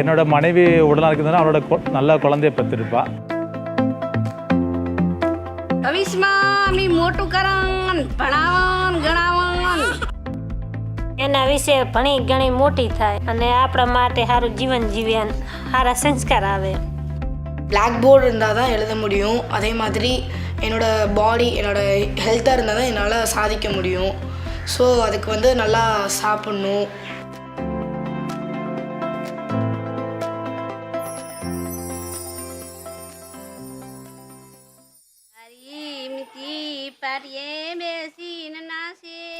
என்னோட மனைவி உடலாக இருக்குதுன்னா அவளோட நல்ல குழந்தைய பெற்றிருப்பா. એના વિશે ઘણી ઘણી મોટી થાય અને આપણા માટે સારું જીવન જીવે, સારા સંસ્કાર આવે. பிளாக் போர்டு இருந்தால் தான் எழுத முடியும். அதே மாதிரி என்னோடய பாடி, என்னோடய ஹெல்த்தாக இருந்தால் தான் என்னால் சாதிக்க முடியும். ஸோ அதுக்கு வந்து நல்லா சாப்பிட்ணும்.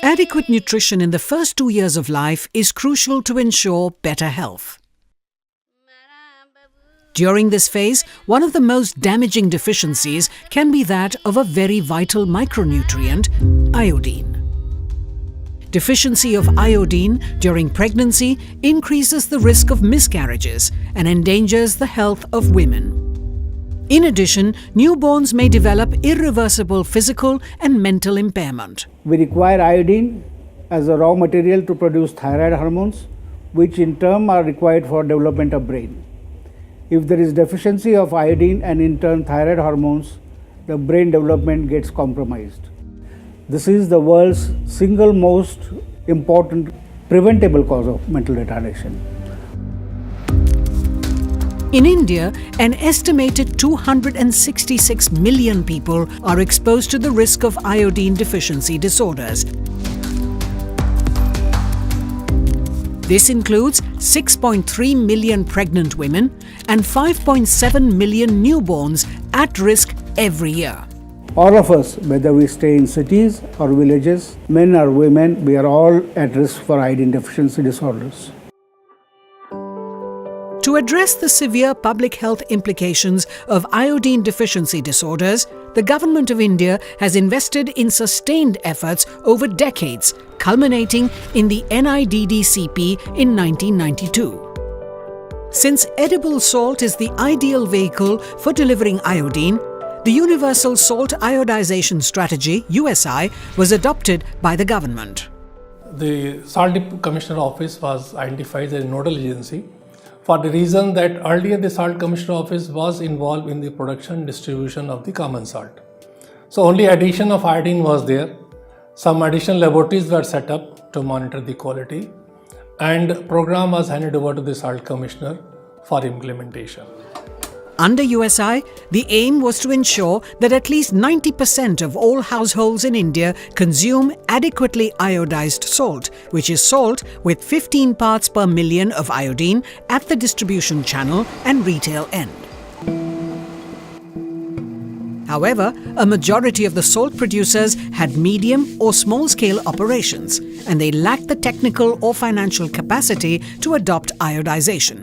Adequate nutrition in the first 2 years of life is crucial to ensure better health. During this phase, one of the most damaging deficiencies can be that of a very vital micronutrient, iodine. Deficiency of iodine during pregnancy increases the risk of miscarriages and endangers the health of women. In addition, newborns may develop irreversible physical and mental impairment. We require iodine as a raw material to produce thyroid hormones, which in turn are required for development of brain. If there is deficiency of iodine and in turn thyroid hormones, the brain development gets compromised. This is the world's single most important preventable cause of mental retardation. In India, an estimated 266 million people are exposed to the risk of iodine deficiency disorders. This includes 6.3 million pregnant women and 5.7 million newborns at risk every year. All of us, whether we stay in cities or villages, men or women, we are all at risk for iodine deficiency disorders. To address the severe public health implications of iodine deficiency disorders, the Government of India has invested in sustained efforts over decades, culminating in the NIDDCP in 1992. Since edible salt is the ideal vehicle for delivering iodine, the Universal Salt Iodization Strategy, USI, was adopted by the government. The Salt Commissioner Office was identified as a nodal agency for the reason that earlier the Salt Commissioner Office was involved in the production and distribution of the common salt. So only addition of iodine was there. Some additional laboratories were set up to monitor the quality, and program was handed over to the Salt Commissioner for implementation. Under USI, the aim was to ensure that at least 90% of all households in India consume adequately iodized salt, which is salt with 15 parts per million of iodine at the distribution channel and retail end. However, a majority of the salt producers had medium or small-scale operations, and they lacked the technical or financial capacity to adopt iodization.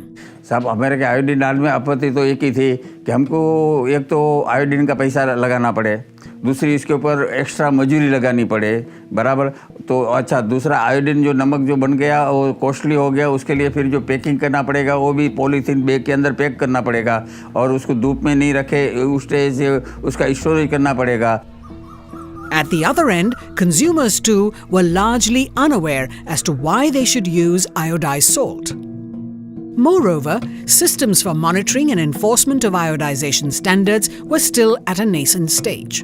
साहब, हमारे के iodine डालने में आपत्ति तो एक ही थी कि हमको एक तो आयोडीन का पैसा लगाना पड़े, दूसरी इसके ऊपर एक्स्ट्रा मजूरी लगानी पड़े, बराबर. तो अच्छा, दूसरा आयोडीन जो नमक जो बन गया वो कॉस्टली हो गया, उसके लिए फिर जो पैकिंग करना पड़ेगा वो भी पॉलीथीन बैग के अंदर पैक करना पड़ेगा और उसको धूप में नहीं रखे, उस स्टेज उसका स्टोरेज करना पड़ेगा. At the other end, consumers too were largely unaware as to why they should use iodized salt. Moreover, systems for monitoring and enforcement of iodization standards were still at a nascent stage.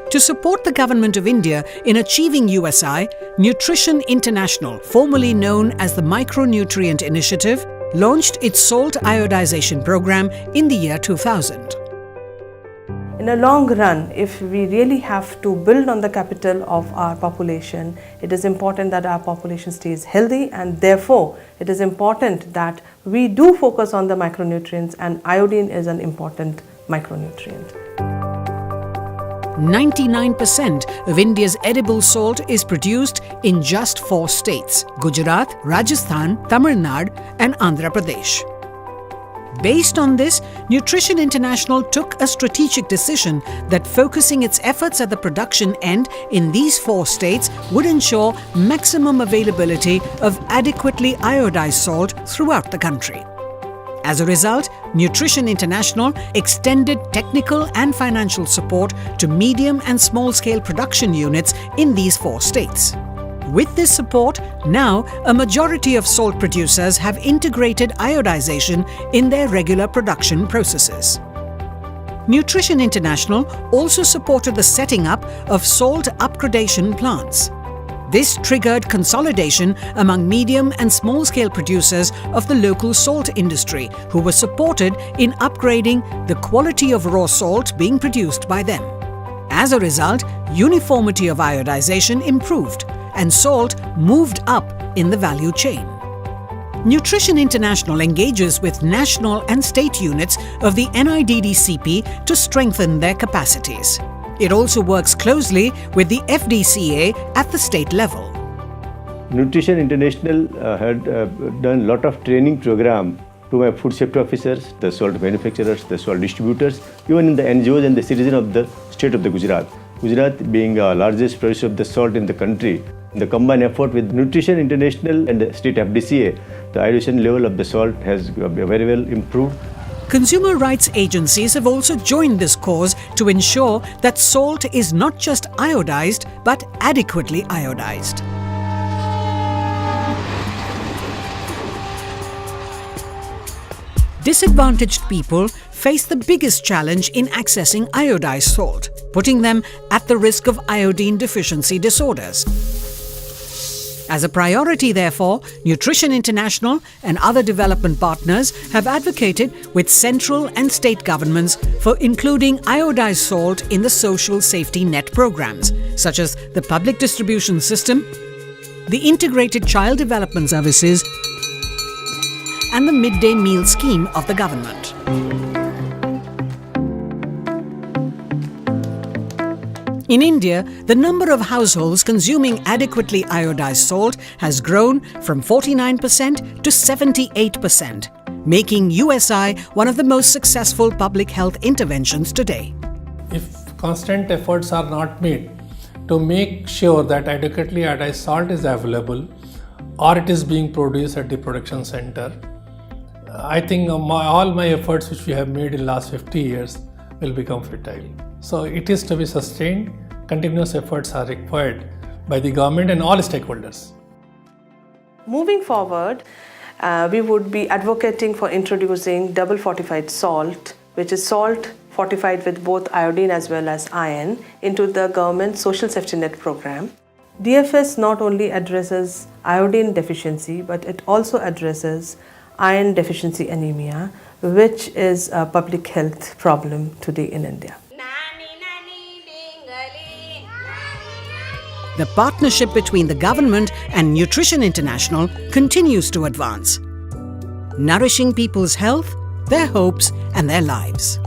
To support the Government of India in achieving USI, Nutrition International, formerly known as the Micronutrient Initiative, launched its salt iodization program in the year 2000. In a long run, if we really have to build on the capital of our population, it is important that our population stays healthy, and therefore it is important that we do focus on the micronutrients, and iodine is an important micronutrient. 99% of India's edible salt is produced in just 4 states: Gujarat, Rajasthan, Tamil Nadu and Andhra Pradesh. Based on this, Nutrition International took a strategic decision that focusing its efforts at the production end in these 4 states would ensure maximum availability of adequately iodized salt throughout the country. As a result, Nutrition International extended technical and financial support to medium and small-scale production units in these 4 states. With this support, now a majority of salt producers have integrated iodization in their regular production processes. Nutrition International also supported the setting up of salt upgradation plants. This triggered consolidation among medium and small-scale producers of the local salt industry, who were supported in upgrading the quality of raw salt being produced by them. As a result, uniformity of iodization improved and salt moved up in the value chain. Nutrition International engages with national and state units of the NIDDCP to strengthen their capacities. It also works closely with the FDCA at the state level. Nutrition International had done a lot of training program to my food safety officers, the salt manufacturers, the salt distributors, even in the NGOs and the citizens of the state of the Gujarat. Gujarat being the largest producer of the salt in the country. In the combined effort with Nutrition International and the state FDCA, the iodization level of the salt has very well improved. Consumer rights agencies have also joined this cause to ensure that salt is not just iodized but adequately iodized. Disadvantaged people face the biggest challenge in accessing iodized salt, putting them at the risk of iodine deficiency disorders. As a priority, therefore, Nutrition International and other development partners have advocated with central and state governments for including iodized salt in the social safety net programs, such as the public distribution system, the integrated child development services, and the midday meal scheme of the government. In India, the number of households consuming adequately iodized salt has grown from 49% to 78%, making USI one of the most successful public health interventions today. If constant efforts are not made to make sure that adequately iodized salt is available or it is being produced at the production center, I think all my efforts which we have made in the last 50 years will become futile. So it is to be sustained. Continuous efforts are required by the government and all stakeholders. Moving forward, we would be advocating for introducing double fortified salt, which is salt fortified with both iodine as well as iron, into the government social safety net program. DFS not only addresses iodine deficiency, but it also addresses iron deficiency anemia, which is a public health problem today in India. The partnership between the government and Nutrition International continues to advance, nourishing people's health, their hopes, and their lives.